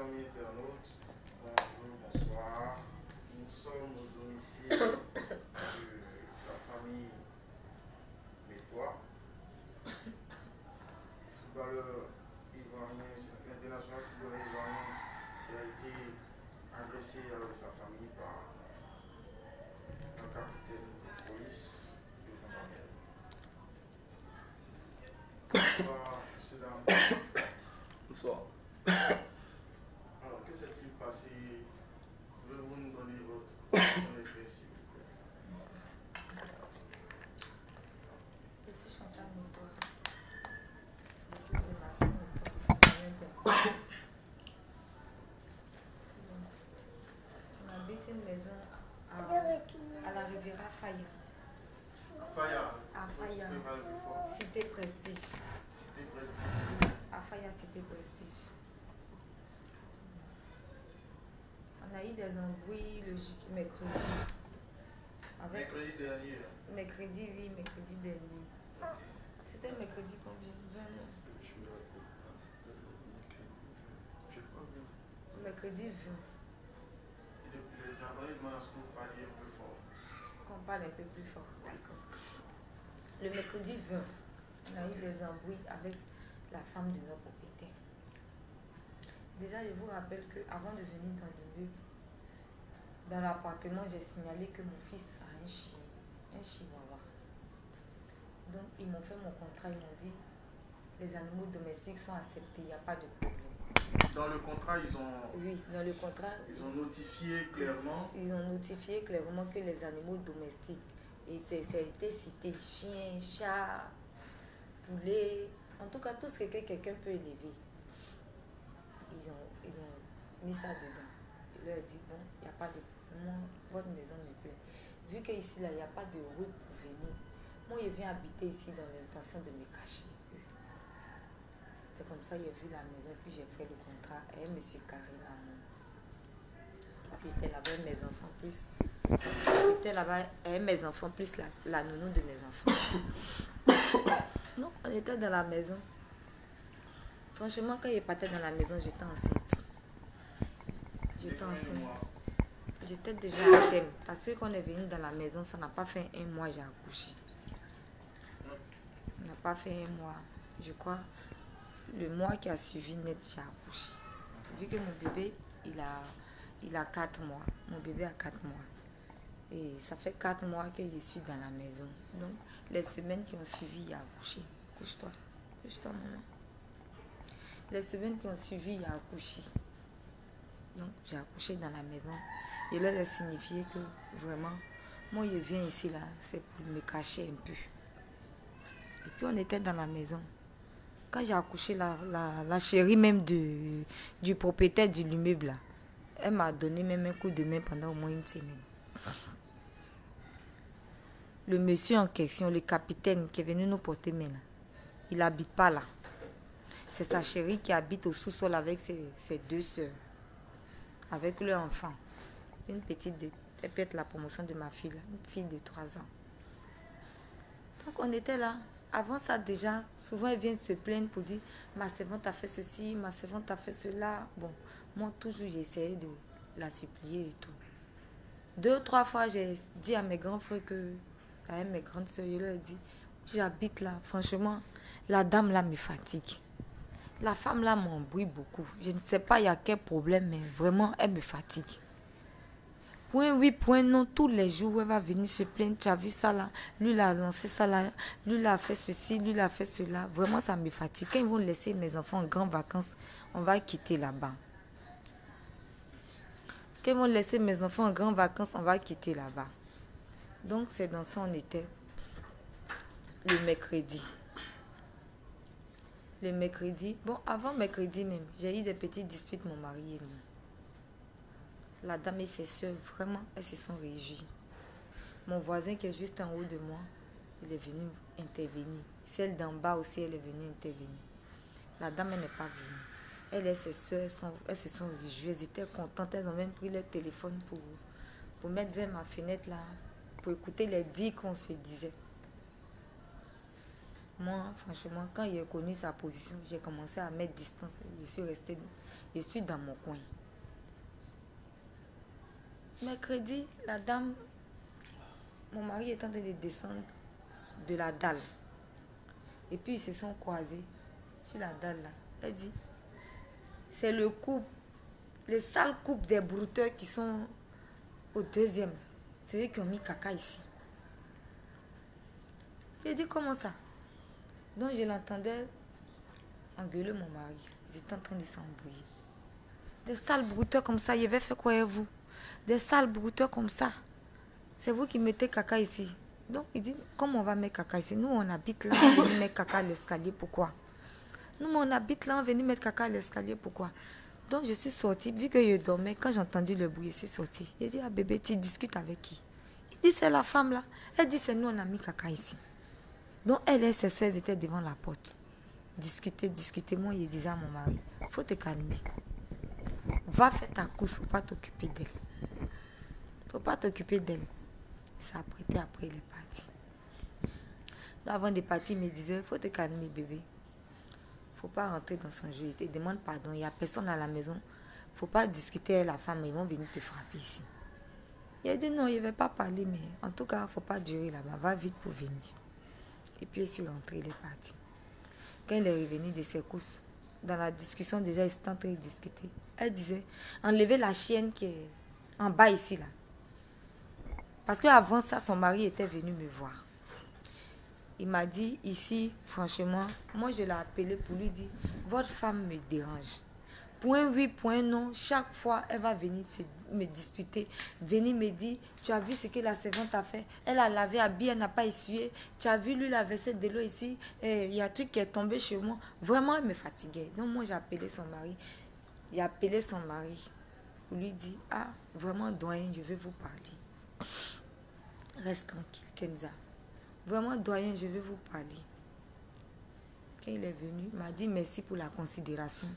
amis internautes, bonjour, bonsoir. Nous sommes au domicile de la famille Métois, footballeur ivoirien, international footballeur ivoirien qui a été agressé avec sa famille par un capitaine de police de gendarmerie. Bonsoir, monsieur Dame. Bonsoir. Alors, que s'est-il passé? Pouvez-vous nous donner votre effet, s'il vous plaît? Je suis Chantal Métois, l'équipe de Marseille Métois. On habite une maison à la Riviera Faya. Faya. À Faya, Cité Prestige. Cité Prestige. À Faya, Cité Prestige. On a eu des embrouilles le mercredi. Mercredi dernier. Mercredi, oui, mercredi dernier. C'était mercredi combien? 20 non? Mercredi 20. Les gendarmes demandent à ce que vous parliez un peu fort. Qu'on parle un peu plus fort, d'accord. Le mercredi 20, on a eu des embrouilles avec la femme de notre propriétaire. Déjà, je vous rappelle qu'avant de venir dans l'immeuble, dans l'appartement, j'ai signalé que mon fils a un chien, un chihuahua. Donc, ils m'ont fait mon contrat, ils m'ont dit les animaux domestiques sont acceptés, il n'y a pas de problème. Dans le contrat, ils ont... Oui, dans le contrat... Ils ont notifié clairement... Ils ont notifié clairement que les animaux domestiques, et ça a été cité, chien, chat, poulet, en tout cas tout ce que quelqu'un peut élever. Ils ont mis ça dedans. Je leur ai dit, bon, il n'y a pas de... Moi, votre maison me plaît. Vu qu'ici, là, il n'y a pas de route pour venir, moi, je viens habiter ici dans l'intention de me cacher. C'est comme ça que j'ai vu la maison, puis j'ai fait le contrat. Et M. Karim Amon. Puis il était là-bas avec mes enfants plus. Il était là-bas avec mes enfants plus la nounou de mes enfants. Non, on était dans la maison. Franchement, quand il partait dans la maison, j'étais enceinte. J'étais enceinte. J'étais déjà à thème. Parce que quand on est venu dans la maison, ça n'a pas fait un mois, j'ai accouché. Ça n'a pas fait un mois. Je crois, le mois qui a suivi net, j'ai accouché. Vu que mon bébé, il a 4 mois. Mon bébé a 4 mois. Et ça fait 4 mois que je suis dans la maison. Donc, les semaines qui ont suivi, il a accouché. Couche-toi. Couche-toi, maman. Les semaines qui ont suivi, il a accouché. Donc, j'ai accouché dans la maison. Je leur ai signifié que vraiment, moi, je viens ici, là, c'est pour me cacher un peu. Et puis, on était dans la maison. Quand j'ai accouché, la chérie même du propriétaire de l'immeuble, là, elle m'a donné même un coup de main pendant au moins une semaine. Le monsieur en question, le capitaine qui est venu nous porter main, là, il n'habite pas là. C'est sa chérie qui habite au sous-sol avec ses 2 soeurs, avec leur enfant. Une petite, elle peut être la promotion de ma fille, là, une fille de 3 ans. Donc on était là. Avant ça déjà, souvent elle vient se plaindre pour dire ma servante a fait ceci, ma servante a fait cela. Bon, moi toujours j'essayais de la supplier et tout. 2 ou 3 fois j'ai dit à mes grands frères que, à mes grandes soeurs, je leur ai dit, j'habite là, franchement, la dame là me fatigue. La femme là m'embrouille beaucoup. Je ne sais pas il y a quel problème, mais vraiment elle me fatigue. Point oui, point non, tous les jours, elle va venir se plaindre, tu as vu ça là, lui l'a lancé ça là, lui l'a fait ceci, lui l'a fait cela. Vraiment, ça me fatigue. Quand ils vont laisser mes enfants en grandes vacances, on va quitter là-bas. Quand ils vont laisser mes enfants en grandes vacances, on va quitter là-bas. Donc, c'est dans ça on était le mercredi. Le mercredi, bon, avant mercredi même, j'ai eu des petites disputes, mon mari et moi. La dame et ses soeurs, vraiment, elles se sont réjouies. Mon voisin qui est juste en haut de moi, il est venu intervenir. Celle d'en bas aussi, elle est venue intervenir. La dame, elle n'est pas venue. Elle et ses soeurs, elles se sont réjouies. Elles étaient contentes. Elles ont même pris leur téléphone pour mettre vers ma fenêtre là, pour écouter les dires qu'on se disait. Moi, franchement, quand il a connu sa position, j'ai commencé à mettre distance. Je suis dans mon coin. Mercredi, la dame, mon mari est en train de descendre de la dalle. Et puis ils se sont croisés sur la dalle là. Elle dit, c'est le couple, les sales couples des brouteurs qui sont au deuxième. C'est eux qui ont mis caca ici. J'ai dit, comment ça? Donc je l'entendais engueuler mon mari. Ils étaient en train de s'embrouiller. Des sales brouteurs comme ça, il avait fait quoi avec vous? Des sales brouteurs comme ça. C'est vous qui mettez caca ici. Donc il dit, comment on va mettre caca ici? Nous on habite là, on vient mettre caca à l'escalier, pourquoi? Nous on habite là, on vient mettre caca à l'escalier, pourquoi? Donc je suis sortie, vu que je dormais, quand j'ai entendu le bruit, je suis sortie. J'ai dit, ah bébé, tu discutes avec qui? Il dit, c'est la femme là. Elle dit, c'est nous, on a mis caca ici. Donc elle et ses soeurs étaient devant la porte. Discuter. Moi, je disais à mon mari, faut te calmer. Va faire ta course, faut pas t'occuper d'elle. Faut pas t'occuper d'elle. Ça a prêté, après il est parti. Donc avant de partir, il me disait, faut te calmer bébé. Faut pas rentrer dans son jeu. Il te demande pardon, il n'y a personne à la maison. Faut pas discuter avec la femme, ils vont venir te frapper ici. Il a dit non, il ne va pas parler, mais en tout cas, faut pas durer là-bas. Va vite pour venir. Et puis, il est rentré, il est parti. Quand il est revenu de ses courses, dans la discussion, déjà, ils étaient en train de discuter. Elle disait, enlevez la chienne qui est en bas ici, là. Parce qu'avant ça, son mari était venu me voir. Il m'a dit, ici, franchement, moi, je l'ai appelé pour lui dire, votre femme me dérange. Point oui, point non, chaque fois, elle va venir me disputer, venir me dire, tu as vu ce que la servante a fait? Elle a lavé, habillé, elle n'a pas essuyé. Tu as vu, lui, la versé de l'eau ici, il y a un truc qui est tombé chez moi. Vraiment, elle me fatiguait. Donc, moi, j'ai appelé son mari. J'ai appelé son mari pour lui dire, ah, vraiment, doyen, je vais vous parler. Reste tranquille, Kenza. Vraiment, doyen, je vais vous parler. Quand il est venu, il m'a dit merci pour la considération.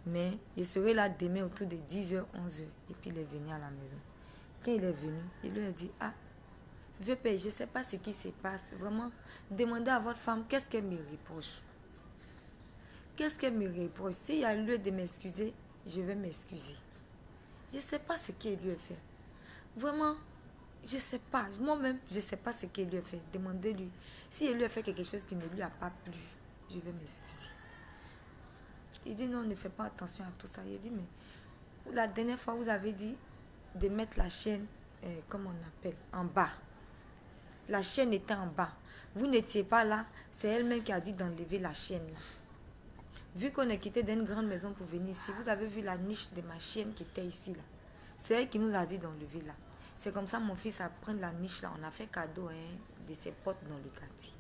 Mais je serai là demain autour de 10h, 11h. Et puis il est venu à la maison. Quand il est venu, il lui a dit, ah, VP, je ne sais pas ce qui se passe. Vraiment, demandez à votre femme qu'est-ce qu'elle me reproche. Qu'est-ce qu'elle me reproche? S'il y a lieu de m'excuser, je vais m'excuser. Je ne sais pas ce qu'elle lui a fait. Vraiment, je ne sais pas. Moi-même, je ne sais pas ce qu'elle lui a fait. Demandez-lui. Si elle lui a fait quelque chose qui ne lui a pas plu, je vais m'excuser. Il dit non, ne fais pas attention à tout ça. Il dit, mais la dernière fois, vous avez dit de mettre la chaîne, comment on appelle, en bas. La chaîne était en bas. Vous n'étiez pas là. C'est elle-même qui a dit d'enlever la chaîne là. Vu qu'on est quitté d'une grande maison pour venir ici, vous avez vu la niche de ma chienne qui était ici là. C'est elle qui nous a dit d'enlever là. C'est comme ça mon fils a pris la niche là. On a fait cadeau de ses potes dans le quartier.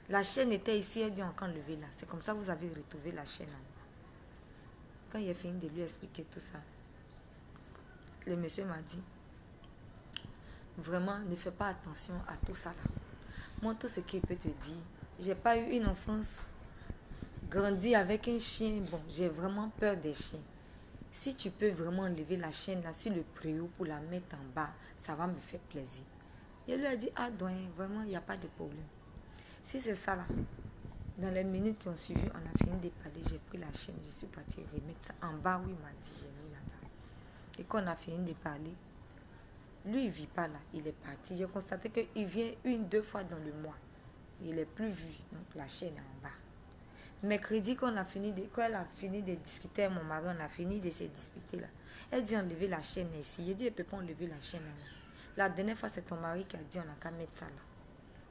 La chaîne était ici, elle dit encore enlever là. C'est comme ça que vous avez retrouvé la chaîne là. Quand il a fini de lui expliquer tout ça, le monsieur m'a dit, vraiment ne fais pas attention à tout ça là. Moi tout ce qu'il peut te dire, j'ai pas eu une enfance grandi avec un chien. Bon, j'ai vraiment peur des chiens. Si tu peux vraiment enlever la chaîne là sur le préau pour la mettre en bas, ça va me faire plaisir. Il lui a dit, ah doyen, vraiment il n'y a pas de problème. Si c'est ça là, dans les minutes qui ont suivi, on a fini de parler, j'ai pris la chaîne, je suis partie remettre ça en bas où il m'a dit, j'ai mis là-bas. Et quand on a fini de parler, lui il ne vit pas là, il est parti. J'ai constaté qu'il vient 1-2 fois dans le mois. Il n'est plus vu, donc la chaîne est en bas. Mercredi, quand elle a fini de discuter avec mon mari, on a fini de se disputer là. Elle dit enlever la chaîne ici. J'ai dit, elle ne peut pas enlever la chaîne là. La dernière fois, c'est ton mari qui a dit, on n'a qu'à mettre ça là.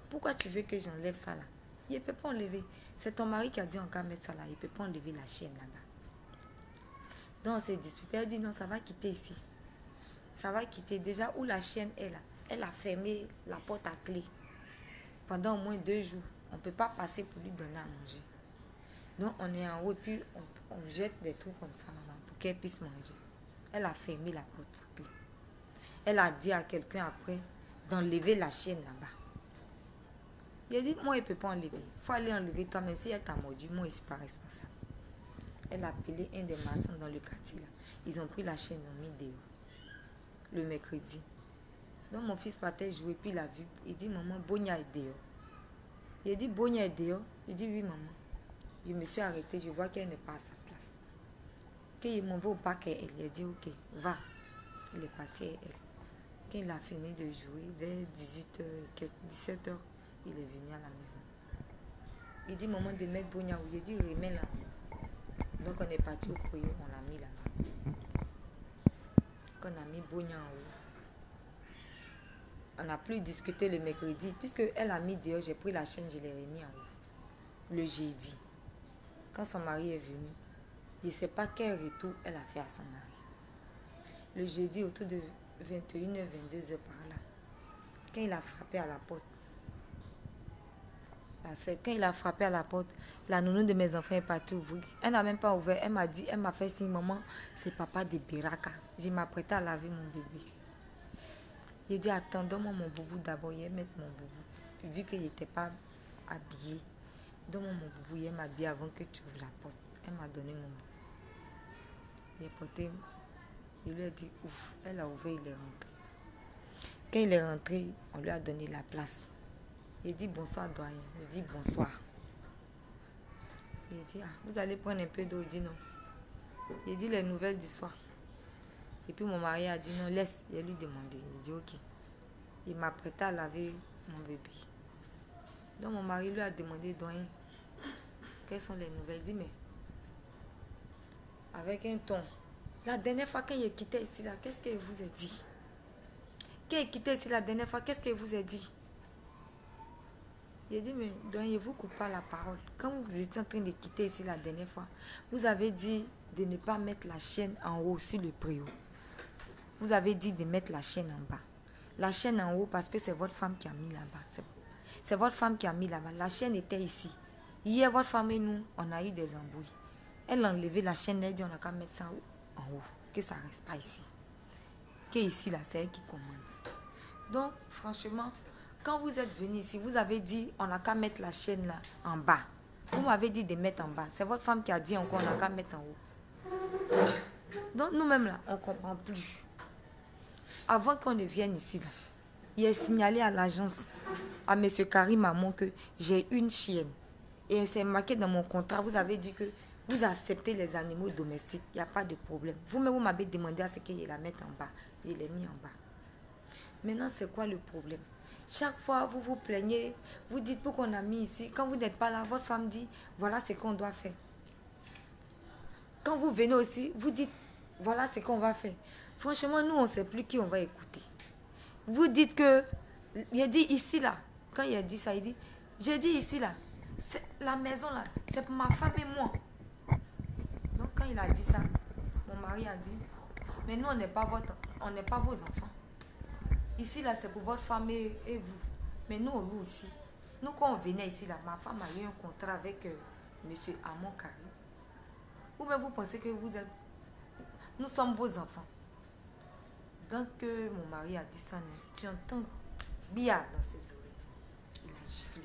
Pourquoi tu veux que j'enlève ça là? Il ne peut pas enlever. C'est ton mari qui a dit, on n'a qu'à mettre ça là. Il ne peut pas enlever la chaîne là-bas. Donc, on s'est disputé. Elle dit, non, ça va quitter ici. Ça va quitter. Déjà, où la chaîne est là, elle a fermé la porte à clé. Pendant au moins 2 jours. On ne peut pas passer pour lui donner à manger. Donc, on est en haut et puis on jette des trucs comme ça maman, pour qu'elle puisse manger. Elle a fermé la porte. Elle a dit à quelqu'un après d'enlever la chaîne là-bas. Il a dit, moi, elle ne peut pas enlever. Il faut aller enlever toi, même si elle t'a mordu, moi, je ne suis pas responsable. Elle a appelé un des maçons dans le quartier. Là. Ils ont pris la chaîne, ils ont mis dehors. Le mercredi. Donc, mon fils partait jouer, puis il a vu. Il dit, maman, Bonia est dehors. Il a dit, Bonia est dehors. Il dit, oui, maman. Je me suis arrêtée, je vois qu'elle n'est pas à sa place. Quand il m'envoie au parc, elle a dit, ok, va. Il est parti et elle. Quand il a fini de jouer, vers 18h, 17h, il est venu à la maison. Il dit, maman, de mettre Bonia où? Il dit, remets là. Donc on est parti au foyer, on l'a mis là-bas. Quand on a mis Bonia en haut, on n'a plus discuté le mercredi, puisque elle a mis dehors, j'ai pris la chaîne, je l'ai remis en haut. Le jeudi, quand son mari est venu, je ne sais pas quel retour elle a fait à son mari. Le jeudi, autour de 21h, 22h par là, quand il a frappé à la porte, quand il a frappé à la porte, la nounou de mes enfants est partie ouvrir. Elle n'a même pas ouvert. Elle m'a dit, elle m'a fait signe, maman, c'est papa de Biraka. Je m'apprêtais à laver mon bébé. J'ai dit, attends, donne-moi mon boubou d'abord. Il mettre mon boubou. Puis vu qu'il n'était pas habillé, donne-moi mon boubou. Il m'habille avant que tu ouvres la porte. Elle m'a donné mon boubou. Il est porté. Il lui a dit, ouf. Elle a ouvert, il est rentré. Quand il est rentré, on lui a donné la place. Il dit bonsoir doyen. Il dit bonsoir. Il dit, ah, vous allez prendre un peu d'eau. Il dit non. Il dit les nouvelles du soir. Et puis mon mari a dit non, laisse. Il lui demandé. Il dit ok. Il m'a prêté à laver mon bébé. Donc mon mari lui a demandé, doyen, quelles sont les nouvelles? Il dit mais avec un ton. La dernière fois quand il quitté ici là, qu'est-ce qu'il vous a dit? Quand il quitté ici la dernière fois, qu'est-ce qu'il vous a dit? Il a dit, mais doyen, vous coupe pas la parole. Quand vous étiez en train de quitter ici la dernière fois, vous avez dit de ne pas mettre la chaîne en haut sur le préau. Vous avez dit de mettre la chaîne en bas. La chaîne en haut parce que c'est votre femme qui a mis là-bas. C'est votre femme qui a mis là-bas. La chaîne était ici. Hier, votre femme et nous, on a eu des embrouilles. Elle a enlevé la chaîne, elle dit on n'a qu'à mettre ça en haut. Que ça ne reste pas ici. Que ici, là, c'est elle qui commande. Donc, franchement, quand vous êtes venu ici, vous avez dit on n'a qu'à mettre la chaîne là en bas. Vous m'avez dit de mettre en bas. C'est votre femme qui a dit encore on n'a qu'à mettre en haut. Donc nous-mêmes là, on ne comprend plus. Avant qu'on ne vienne ici là, il est signalé à l'agence, à M. Karim Amon que j'ai une chienne. Et c'est marqué dans mon contrat, vous avez dit que vous acceptez les animaux domestiques, il n'y a pas de problème. Vous-même, vous m'avez demandé à ce qu'il la mette en bas. Il est mis en bas. Maintenant, c'est quoi le problème? Chaque fois, vous vous plaignez, vous dites pourquoi on a mis ici. Quand vous n'êtes pas là, votre femme dit, voilà ce qu'on doit faire. Quand vous venez aussi, vous dites, voilà ce qu'on va faire. Franchement, nous, on ne sait plus qui on va écouter. Vous dites que, il a dit ici, là. Quand il a dit ça, il dit, j'ai dit ici, là. La maison, là, c'est pour ma femme et moi. Donc, quand il a dit ça, mon mari a dit, mais nous, on n'est pas vos enfants. Ici, là, c'est pour votre femme et vous. Mais nous, on loue ici. Nous, quand on venait ici, là, ma femme a eu un contrat avec M. Amon Karim. Ou bien vous pensez que vous êtes... Nous sommes vos enfants. Donc, mon mari a dit ça, tu entends bien dans ses oreilles. Il a giflé.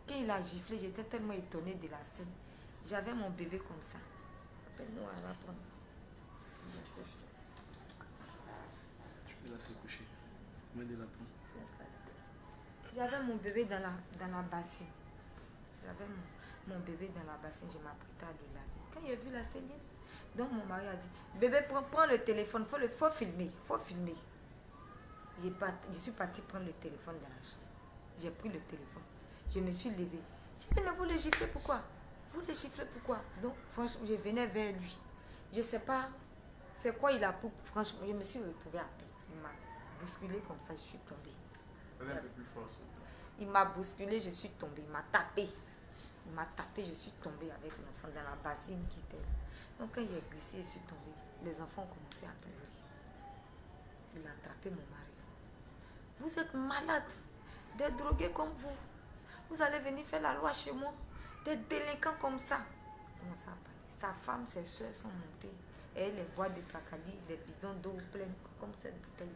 Quand il a giflé, j'étais tellement étonnée de la scène. J'avais mon bébé comme ça. Appelle-nous à la prendre. J'avais mon bébé dans la bassine. J'avais mon bébé dans la bassine, je m'apprêtais à le laver. Quand il a vu la scène, donc mon mari a dit, bébé, prends le téléphone, faut filmer, faut filmer. Je suis partie prendre le téléphone dans la chambre. J'ai pris le téléphone. Je me suis levée. J'ai dit, mais vous le giflez pourquoi? Vous le giflez pourquoi? Donc, franchement, je venais vers lui. Je ne sais pas c'est quoi il a pour. Franchement, je me suis retrouvée à terre. Il m'a bousculé comme ça, je suis tombée. Elle est un peu plus forte. Il m'a bousculé, je suis tombée. Il m'a tapé. Il m'a tapé, je suis tombée avec l'enfant dans la bassine qui était là. Donc quand il est glissé, je suis tombée. Les enfants ont commencé à pleurer. Il a attrapé mon mari. Vous êtes malade, des drogués comme vous. Vous allez venir faire la loi chez moi. Des délinquants comme ça. Comment ça va? Sa femme, ses soeurs sont montées. Et les boîtes de placali, les bidons d'eau pleines, comme cette bouteille.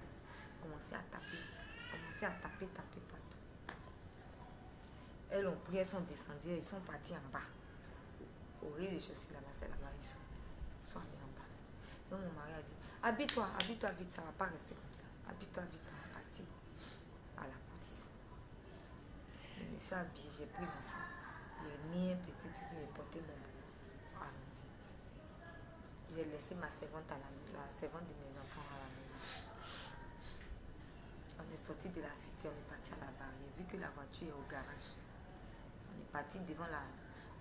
Commencé à taper. Commencé à taper partout. Elles ont pris, elles sont descendues, ils sont partis en bas. Au rez-de-chaussée, là-bas, c'est là-bas, ils sont allés en bas. Donc mon mari a dit, habille-toi vite, ça ne va pas rester comme ça. Habille-toi vite, on va partir à la police. suis habillée, j'ai pris l'enfant. J'ai mis un petit truc, j'ai porté mon boulot. Allons-y. J'ai laissé ma servante à la servante de mes enfants à la maison. On est sorti de la cité, on est parti à la barrière. Vu que la voiture est au garage, on est parti devant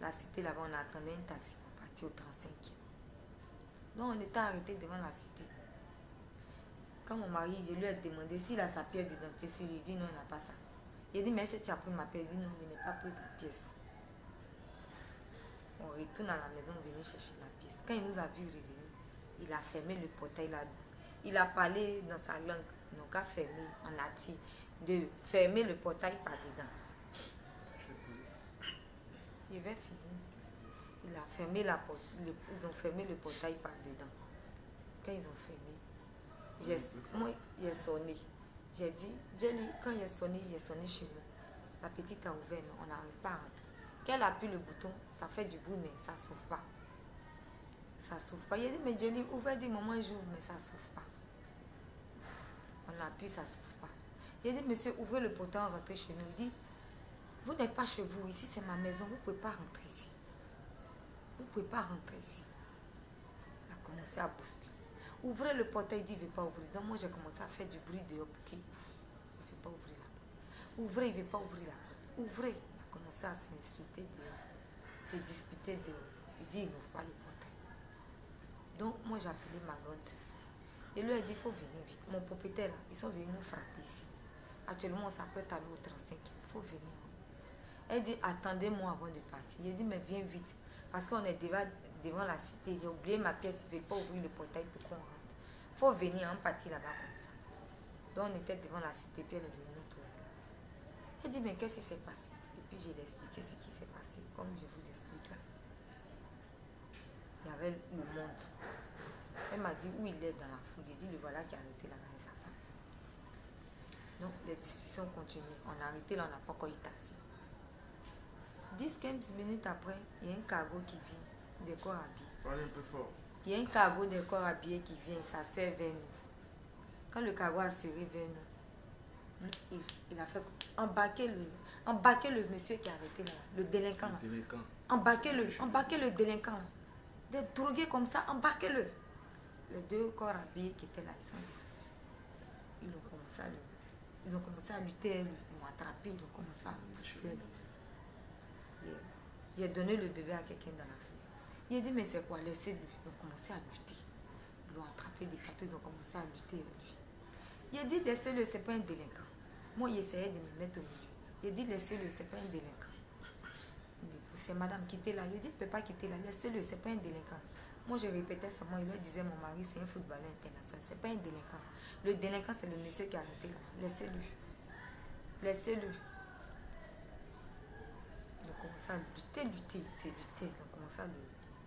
la cité là-bas, on attendait un taxi pour partir au 35e. Donc on était arrêté devant la cité. Quand mon mari, je lui ai demandé s'il a sa pièce d'identité sur lui, il dit non, il n'a pas ça. Il a dit, mais est-ce que tu as pris ma pièce? Il dit non, je n'ai pas pris ta pièce. On retourne à la maison, on venait chercher la pièce. Quand il nous a vu revenir, il a fermé le portail, il a parlé dans sa langue, donc a fermé en ati, de fermer le portail par dedans. Il va finir. Il a fermé la porte, ils ont fermé le portail par dedans. Quand ils ont fermé, moi, j'ai sonné. J'ai dit, Jenny, quand j'ai sonné chez nous. La petite a ouvert, mais on n'arrive pas à rentrer. Quand elle appuie le bouton, ça fait du bruit, mais ça ne s'ouvre pas. Ça ne s'ouvre pas. Il a dit, mais Jenny, ouvre des moments, j'ouvre, mais ça ne s'ouvre pas. On appuie, ça ne s'ouvre pas. Il a dit, monsieur, ouvrez le portail, rentrez chez nous. Il dit, vous n'êtes pas chez vous, ici c'est ma maison, vous ne pouvez pas rentrer ici. Vous ne pouvez pas rentrer ici. Il a commencé à bousculer. Ouvrez le portail, il dit, il ne veut pas ouvrir. Donc moi, j'ai commencé à faire du bruit dehors pour qu'il ouvre. Il ne veut pas ouvrir la porte. Ouvrez, il ne veut pas ouvrir la porte. Ouvrez. Il a commencé à s'insulter dehors, se disputer dehors. Il dit, il n'ouvre pas le portail. Donc moi, j'ai appelé ma grande soeur. Et lui a dit, il faut venir vite. Mon propriétaire, là, ils sont venus nous frapper ici. Actuellement, on s'apprête à aller au 35. Il faut venir. Elle dit, attendez-moi avant de partir. Il a dit, mais viens vite. Parce qu'on est devant la cité. J'ai oublié ma pièce. Il ne veut pas ouvrir le portail pour qu'on rentre. Il faut venir, on partit là-bas comme ça. Donc on était devant la cité. Puis elle est venue nous trouver. Elle dit, mais qu'est-ce qui s'est passé? Et puis je lui ai expliqué ce qui s'est passé. Comme je vous explique là. Il y avait le monde. Elle m'a dit où il est dans la foule. J'ai dit, le voilà qui a arrêté là-bas avec sa femme. Donc les discussions continuent. On a arrêté là, on n'a pas encore eu taxi. 10-15 minutes après, il y a un cargo qui vient, des corps habillés. Parlez un peu fort. Il y a un cargo des corps habillés qui vient, ça sert vers nous. Quand le cargo a serré vers nous, il a fait embarquer le monsieur qui a arrêté là, le délinquant là. Embarquez-le délinquant là. Des drogués comme ça, embarquez-le. Les deux corps habillés qui étaient là, ils sont descendus. Ils ont commencé à lutter, ils m'ont attrapé, ils ont commencé à tuer. J'ai donné le bébé à quelqu'un dans la foule. Il a dit, mais c'est quoi? Laissez-lui. Ils ont commencé à lutter. Ils l'ont attrapé des plateaux, ils ont commencé à lutter avec lui. Il a dit, laissez-le, c'est pas un délinquant. Moi, il essayait de me mettre au milieu. Il a dit, laissez-le, c'est pas un délinquant. C'est madame, quittez-la. Il a dit, il ne peut pas quitter là. Laissez-le, c'est pas un délinquant. Moi, je répétais seulement, il me disait, mon mari, c'est un footballeur international. C'est pas un délinquant. Le délinquant, c'est le monsieur qui a arrêté là. Laissez-le. Laissez-le. Ils ont commencé à lutter, c'est lutter. Ils ont commencé à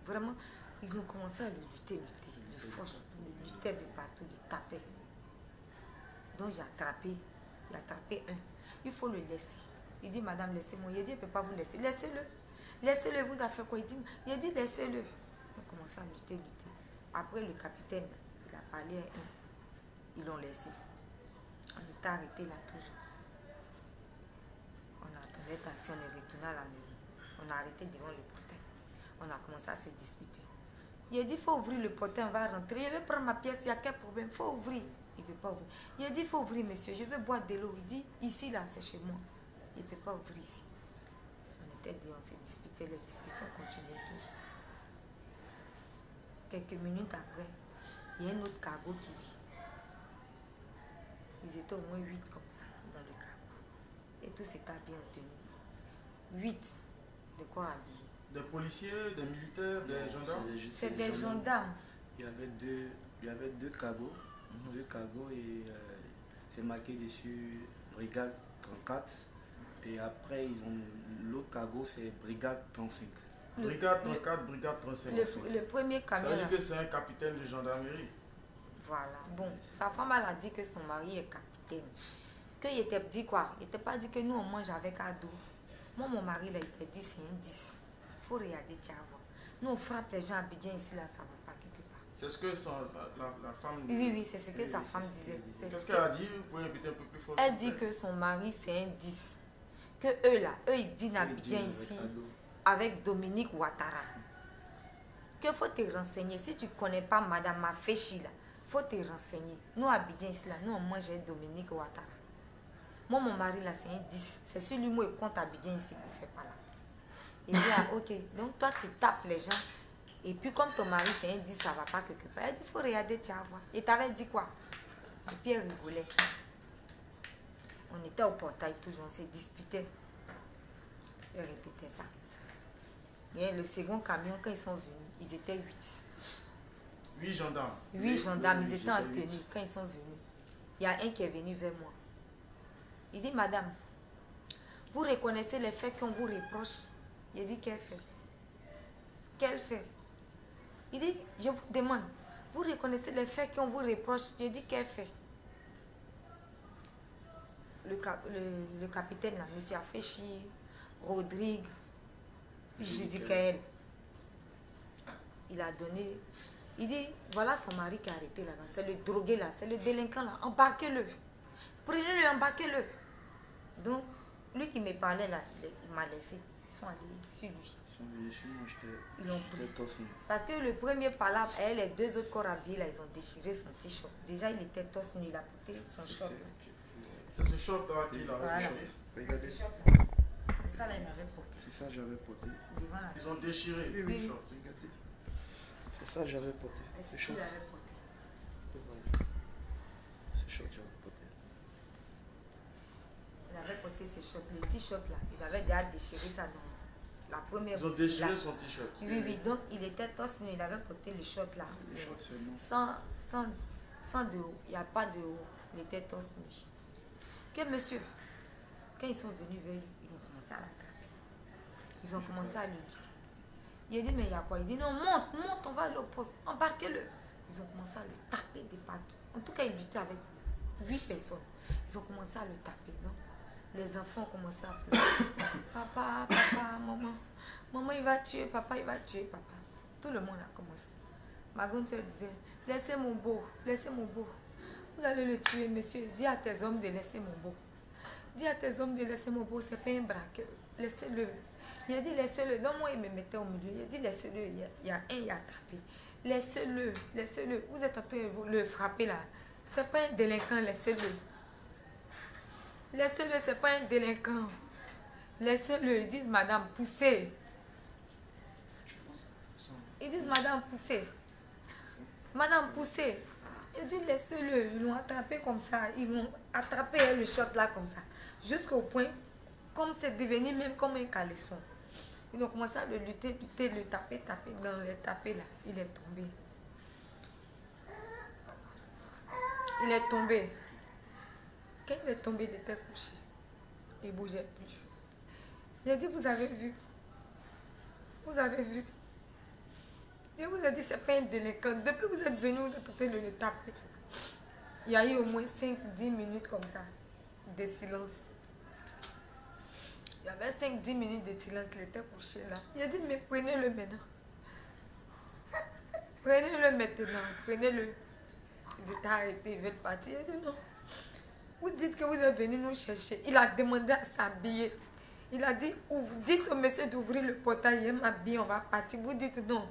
vraiment, ils ont commencé à lutter, de force, de lutter de partout, de taper. Donc j'ai attrapé un. Il faut le laisser. Il dit, madame, laissez-moi. Il a dit, il ne peut pas vous laisser. Laissez-le. Laissez-le, vous a fait quoi? Il a dit, laissez-le. Ils ont commencé à lutter. Après, le capitaine, il a parlé à eux. Ils l'ont laissé. On était arrêté là toujours. On attendait taxi, on est retourné à la maison. On a arrêté devant le portail. On a commencé à se disputer. Il a dit, il faut ouvrir le portail, on va rentrer. Je vais prendre ma pièce, il y a quel problème? Il faut ouvrir. Il ne veut pas ouvrir. Il a dit, il faut ouvrir, monsieur. Je veux boire de l'eau. Il dit, ici, là, c'est chez moi. Il ne peut pas ouvrir ici. On était dehors, on s'est disputé. Les discussions continuaient toujours. Quelques minutes après, il y a un autre cargo qui vit. Ils étaient au moins 8 comme ça dans le cargo. Et tout s'était bien tenu. 8 de quoi habiller. Des policiers, des militaires, des gendarmes? C'est des gendarmes. Il y avait deux cargos. Deux cargos et c'est marqué dessus Brigade 34. Et après, ils ont l'autre cargo, c'est Brigade 35. Brigade 34, Brigade 35. Le premier camion. Ça veut dire que c'est un capitaine de gendarmerie. Voilà. Bon, sa femme elle a dit que son mari est capitaine. Qu'il était dit quoi? Il n'était pas dit que nous on mange avec ado. Moi, mon mari là, il était dit c'est un 10. Il faut regarder, tu vas voir. Nous on frappe les gens à Abidjan ici, là, ça ne va pas quelque part. C'est ce que la femme dit. Oui, c'est ce que sa femme disait. Qu'est-ce qu'elle a dit? Vous pouvez répéter un peu plus fort. Elle dit que son mari c'est un 10. que eux là, eux ils dînent à Abidjan ici avec Dominique Ouattara. Que faut te renseigner. Si tu ne connais pas Madame Mafechi là, faut te renseigner. Nous à Abidjan ici là, nous on mange avec Dominique Ouattara. Moi mon mari là c'est un 10. C'est celui moi il compte Abidjan ici qui ne fait pas là. Il dit ah, ok, donc toi tu tapes les gens. Et puis comme ton mari c'est un 10, ça ne va pas quelque part. Elle dit il faut regarder, tu vas voir. Et t'avais dit quoi? Et puis elle rigolait. On était au portail toujours, on s'est disputé. Elle répétait ça. Et le second camion, quand ils sont venus, ils étaient 8. 8 gendarmes. 8 gendarmes, ils étaient en j'étais tenue 8. quand ils sont venus. Il y a un qui est venu vers moi. Il dit, madame, vous reconnaissez les faits qu'on vous reproche? Il dit, quel fait? Quel fait? Il dit, je vous demande, vous reconnaissez les faits qu'on vous reproche? Je dis, quel fait? Le capitaine, là, M. Afechi, Rodrigue, j'ai dit qu'elle. Il a donné. Il dit, voilà son mari qui a arrêté là-bas. C'est le drogué là, c'est le délinquant là. Embarquez-le. Prenez-le, embarquez-le. Donc, lui qui me parlait là, il m'a laissé. Ils sont allés sur lui. Ils sont venus sur moi, Ils l'ont pris. j'étais torse nu. Parce que le premier palabre, elle, les deux autres corps habillés là, ils ont déchiré son t-shirt. Déjà, il était torse nu, il a porté son short. C'est ce short là qu'il a Voilà. retiré. Regardez, C'est ça là, il m'avait porté. c'est ça que j'avais porté. Devant la Ils ont déchiré Oui, le oui, short. regardez. C'est ça que j'avais porté. Est-ce Le qu'il short. avait porté? Voilà. C'est short que j'avais porté. Il avait porté ses shorts, le t-shirt là. Il avait déjà déchiré ça dans la première Ils ont boutique, déchiré là. son t-shirt. Oui, oui, donc il était torse nu, il avait porté le short là. Le short seulement. Sans de haut, il n'y a pas de haut, il était torse nu. Que monsieur, quand ils sont venus vers lui, ils ont commencé à l'attraper. Ils ont commencé à le lutter. Il a dit, mais il y a quoi? Il dit, non, monte, monte, on va à l'opposte, embarquez-le. Ils ont commencé à le taper des partout. En tout cas, il luttait avec 8 personnes. Ils ont commencé à le taper. Donc, les enfants ont commencé à pleurer. Papa, papa, maman. Maman, il va tuer, papa, il va tuer, papa. Tout le monde a commencé. Ma grande soeur disait, laissez mon beau, laissez mon beau. Vous allez le tuer, monsieur. Dis à tes hommes de laisser mon beau. Dis à tes hommes de laisser mon beau, c'est pas un braqueur. Laissez-le. Il a dit, laissez-le. Donc, moi, il me mettait au milieu. Il a dit, laissez-le. Il y a un, il a attrapé. Laissez-le, laissez-le. Vous êtes en train de le frapper là. C'est pas un délinquant, laissez-le. Laissez-le, c'est pas un délinquant. Laissez-le. Ils disent, madame, poussez. Ils disent, madame, poussez. Madame, poussez. Ils disent, laissez-le. Ils l'ont attrapé comme ça. Ils l'ont attrapé le short là comme ça. Jusqu'au point, comme c'est devenu même comme un caleçon. Ils ont commencé à le lutter, le taper, dans le taper là. Il est tombé. Il est tombé. Quand il est tombé, il était couché. Il ne bougeait plus. Il a dit, vous avez vu. Vous avez vu. Je vous ai dit, c'est pas un délinquant. Depuis que vous êtes venu, vous êtes en train de le taper. Il y a eu au moins 5-10 minutes comme ça, de silence. Il y avait 5-10 minutes de silence, il était couché là. Il a dit, mais prenez-le maintenant. Prenez-le maintenant, prenez-le. Ils étaient arrêtés, ils veulent partir. Il a dit, non. Vous dites que vous êtes venu nous chercher. Il a demandé à s'habiller. Il a dit, dites au monsieur d'ouvrir le portail, il m'habille, on va partir. Vous dites non.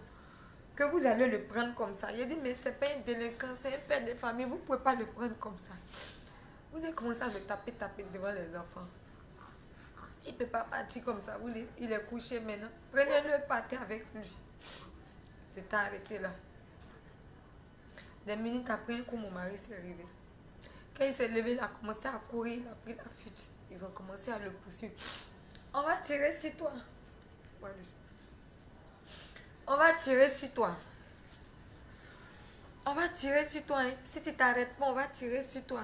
Que vous allez le prendre comme ça. Il a dit, mais c'est pas un délinquant, c'est un père de famille, vous ne pouvez pas le prendre comme ça. Vous avez commencé à le taper devant les enfants. Il ne peut pas partir comme ça, il est couché maintenant. Prenez-le, partez avec lui. J'étais arrêté là. Des minutes après, un coup, mon mari s'est réveillé. Quand il s'est levé, il a commencé à courir, il a pris la fuite. Ils ont commencé à le poursuivre. On va tirer sur toi. Voilà. On va tirer sur toi. On va tirer sur toi. Hein. Si tu t'arrêtes pas, on va tirer sur toi.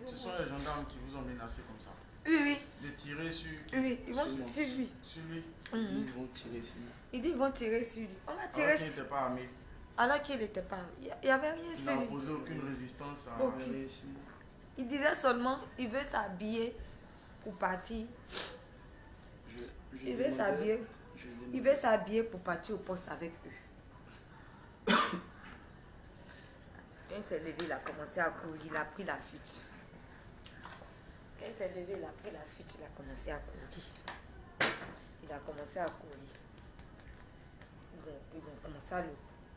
Ce sont les gendarmes qui vous ont menacé comme ça. Oui, oui. De tirer sur qui? Oui, ils vont sur lui. Sur lui. Ils vont tirer sur moi. Il dit ils vont tirer sur lui. On va Alors tirer qu'il n'était pas armé. Alors qu'il n'était pas. Il n'y avait rien Il sur n'a lui. opposé aucune résistance à Ok. Tirer sur moi. Il disait seulement il veut s'habiller pour partir. Il veut s'habiller. Il veut s'habiller pour partir au poste avec eux. Quand il s'est levé, il a commencé à courir, il a pris la fuite. Quand il s'est levé, il a pris la fuite, il a commencé à courir. Il a commencé à courir. Ils ont commencé à le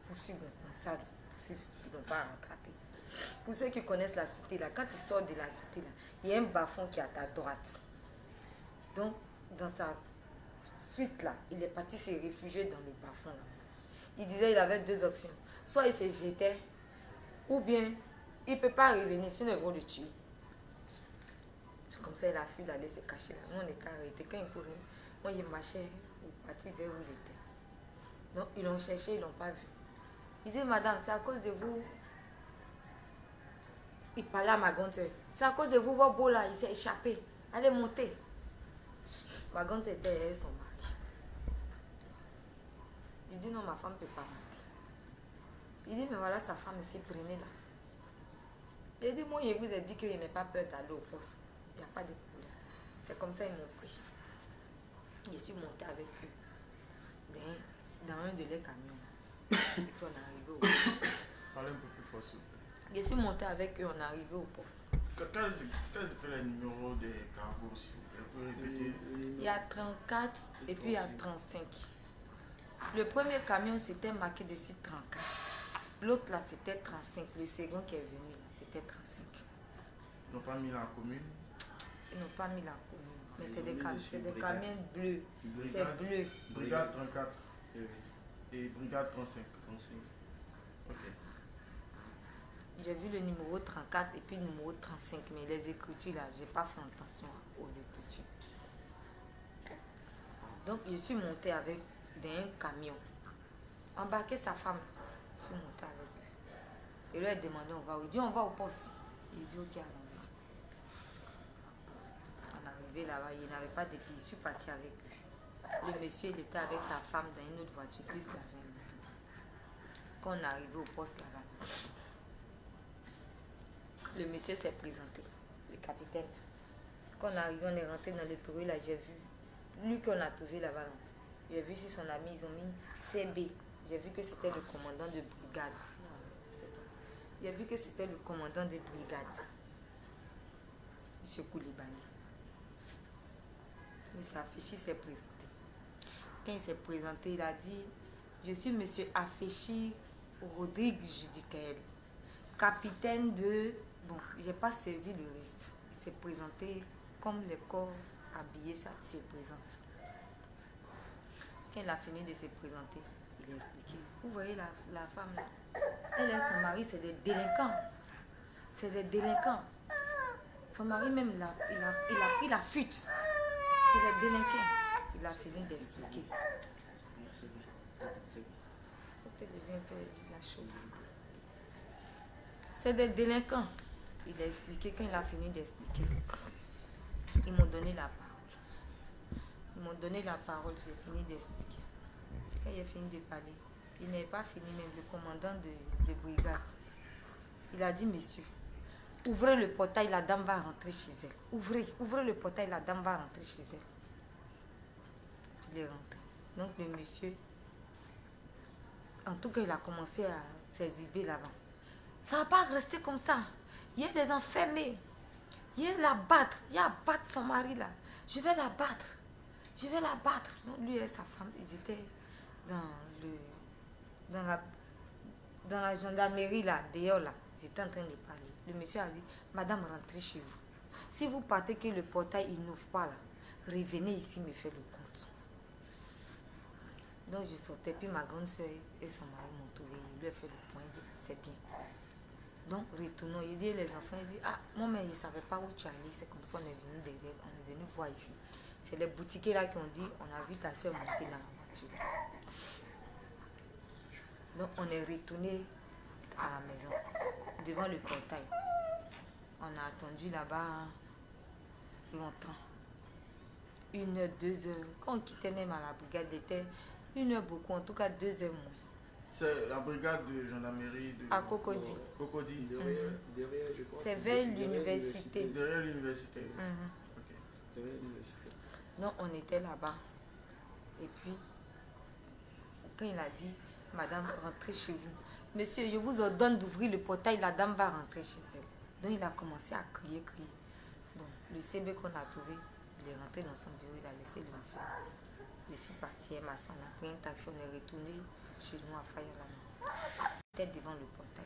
poursuivre, ils ont commencé à le poursuivre. Ils n'ont pas rattrapé. Pour ceux qui connaissent la cité, là, quand tu sors de la cité, là, il y a un bas-fond qui est à ta droite. Donc, dans sa fuite, là, il est parti se réfugier dans le bas-fond. Là. Il disait qu'il avait deux options. Soit il se jetait, ou bien il ne peut pas revenir, sinon ils vont le tuer. C'est comme ça, il a fui, il allait se cacher là. Nous, on était arrêtés. Quand il courait, moi, il marchait, il partit vers où il était. Donc, ils l'ont cherché, ils ne l'ont pas vu. Il dit, madame, c'est à cause de vous. Il parlait à ma grande soeur. C'est à cause de vous, votre beau là, il s'est échappé. Allez monter. Ma grande soeur était son mari. Il dit, non, ma femme ne peut pas monter. Il dit, mais voilà sa femme ici, prenez là. Il dit, moi, je vous ai dit qu'il n'est pas peur d'aller au poste. Il n'y a pas de problème. C'est comme ça, ils m'ont pris. Je suis montée avec eux dans un de leurs camions. Et puis on est arrivé au poste. Parlez un peu plus fort, s'il vous plaît. Je suis montée avec eux, on est arrivé au poste. Quels étaient les numéros des cargos, s'il vous plaît? Vous pouvez répéter? Il y a 34 et puis il y a 35. Le premier camion, c'était marqué dessus 34. L'autre là, c'était 35. Le second qui est venu, c'était 35. Ils n'ont pas mis la commune? Ils n'ont pas mis la commune. Mais c'est des camions bleus. C'est bleu. Brigade 34 et brigade 35. Ok. J'ai vu le numéro 34 et puis le numéro 35. Mais les écritures là, j'ai pas fait attention aux écritures. Donc je suis montée avec un camion. Embarqué sa femme. Je suis montée avec eux. Et lui a demandé on va où? Il dit on va au poste. Il dit ok, allons-y. On est arrivé là-bas, il n'avait pas de billes. Je suis partie avec eux. Le monsieur, il était avec sa femme dans une autre voiture, plus l'argent. Quand on est arrivé au poste là-bas, le monsieur s'est présenté, le capitaine. Quand on est arrivé, on est rentré dans le bureau, là, j'ai vu, lui qu'on a trouvé là-bas, là. J'ai vu sur son ami, ils ont mis CB. J'ai vu que c'était le commandant de brigade. J'ai vu que c'était le commandant de brigade, M. Koulibaly. M. Affichi s'est présenté. Quand il s'est présenté, il a dit, je suis M. Affichi Rodrigue Judicaël, capitaine de... Bon, je n'ai pas saisi le reste. Il s'est présenté comme les corps habillés, ça se présente. Quand il a fini de se présenter, il a expliqué. Vous voyez la femme là, elle et son mari, c'est des délinquants. C'est des délinquants. Son mari même, il a pris la fuite. C'est des délinquants. Il a fini d'expliquer. C'est des délinquants. Il a expliqué. Quand il a fini d'expliquer, ils m'ont donné la parole. Ils m'ont donné la parole, j'ai fini d'expliquer. Quand il a fini de parler, il n'avait pas fini même, le commandant de brigade. Il a dit, monsieur, ouvrez le portail, la dame va rentrer chez elle. Ouvrez le portail, la dame va rentrer chez elle. Il est rentré. Donc le monsieur, en tout cas, il a commencé à s'exhiber là-bas. Ça ne va pas rester comme ça. Il y a des enfermés. Il y a la battre. Il y a à battre son mari là. Je vais la battre. Je vais la battre. Donc lui et sa femme, ils étaient dans la gendarmerie là, dehors là. Ils étaient en train de parler. Le monsieur a dit, madame, rentrez chez vous. Si vous partez que le portail il n'ouvre pas là, revenez ici me faire le compte. Donc je sortais, puis ma grande soeur et son mari m'ont trouvé. Il lui a fait le point, il dit, c'est bien. Donc retournons, il dit les enfants, il dit, ah, moi mais il ne savait pas où tu allais, c'est comme ça on est venu derrière, on est venu voir ici. C'est les boutiquiers là qui ont dit, on a vu ta soeur monter dans la voiture. Donc on est retourné à la maison, devant le portail. On a attendu là-bas longtemps. 1 heure, 2 heures. Quand on quittait même à la brigade, il était 1 heure beaucoup, en tout cas 2 heures moins. C'est la brigade de gendarmerie de... À Cocody. Cocody. Derrière, je crois. C'est vers l'université. Derrière l'université. Ok. Derrière l'université. Non, on était là-bas. Et puis, quand il a dit, madame, rentrez chez vous. Monsieur, je vous ordonne d'ouvrir le portail, la dame va rentrer chez elle. Donc il a commencé à crier. Bon, Le CB qu'on a trouvé, il est rentré dans son bureau, il a laissé le monsieur. Je suis partie, ma soeur, on a pris un taxi, on est retourné chez nous à Fayalama. J'étais devant le portail.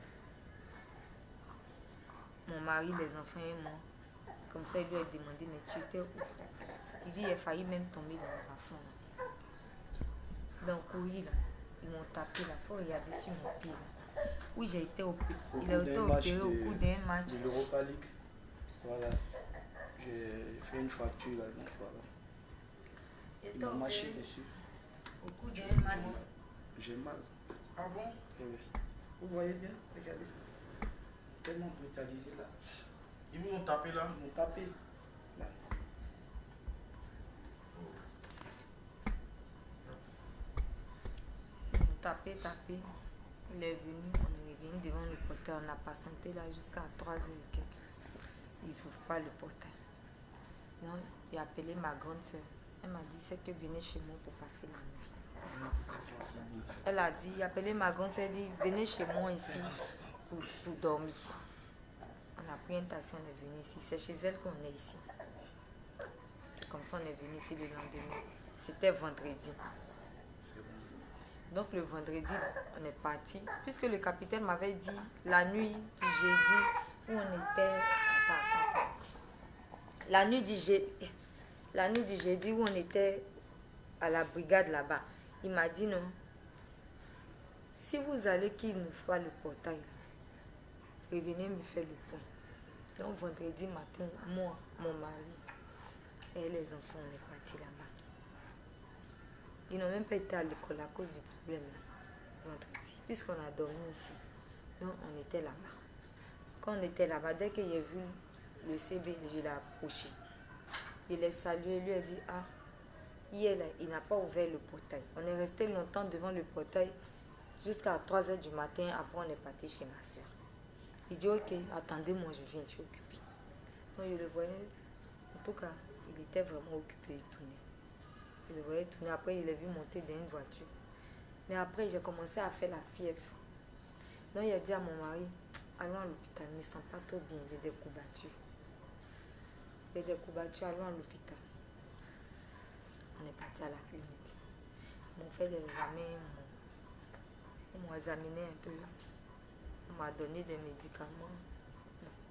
Mon mari, les enfants et moi, comme ça, il lui a demandé, mais tu étais où? Il dit, il a failli même tomber dans le plafond. Dans le courrier, là, ils m'ont tapé, là, il faut regarder sur mon pied. Là. Oui, j'ai été opéré. Il a été opéré au cours d'un match. De l'Europa League. Voilà. J'ai fait une fracture là, donc voilà. Ils m'ont marché dessus. Au cours d'un match. J'ai mal. Ah bon? Oui. Vous voyez bien, regardez. Tellement brutalisé là. Ils vous ont tapé là? Ils m'ont tapé. Là. Ils m'ont tapé. Il est venu, on est venu devant le portail. On a patienté là jusqu'à 3h et quelques. Ils n'ouvrent pas le portail. Donc, j'ai appelé ma grande soeur. Elle m'a dit, c'est que venez chez moi pour passer la nuit. Elle a dit, appelé ma grande soeur, elle dit, venez chez moi ici pour dormir. On a pris un taxi, on est venu ici. C'est chez elle qu'on est ici. Comme ça, on est venu ici le lendemain. C'était vendredi. Donc le vendredi, on est parti. Puisque le capitaine m'avait dit, la nuit du jeudi, où on était... Attends. La nuit du jeudi où on était à la brigade là-bas, il m'a dit non. Si vous allez qu'il ne faut pas le portail, revenez me faire le point. Donc vendredi matin, moi, mon mari et les enfants, on est partis là-bas. Ils n'ont même pas été à l'école à cause du problème vendredi, puisqu'on a dormi ici. Donc on était là-bas. Quand on était là-bas, dès qu'il a vu le CB, je l'ai approché. Il est salué, lui a dit, ah, hier, là, il n'a pas ouvert le portail. On est resté longtemps devant le portail jusqu'à 3h du matin. Après, on est parti chez ma soeur. Il dit, ok, attendez-moi, je viens, je suis occupé. Donc, je le voyais, en tout cas, il était vraiment occupé, il tournait. Je le voyais tourner, après, il l'a vu monter dans une voiture. Mais après, j'ai commencé à faire la fièvre. Donc, il a dit à mon mari, allons à l'hôpital, je ne me sens pas trop bien, j'ai des courbatures. J'ai des courbatures, allons à l'hôpital. On est parti à la clinique. Ils m'ont fait des examens, ils m'ont examiné un peu. On m'a donné des médicaments.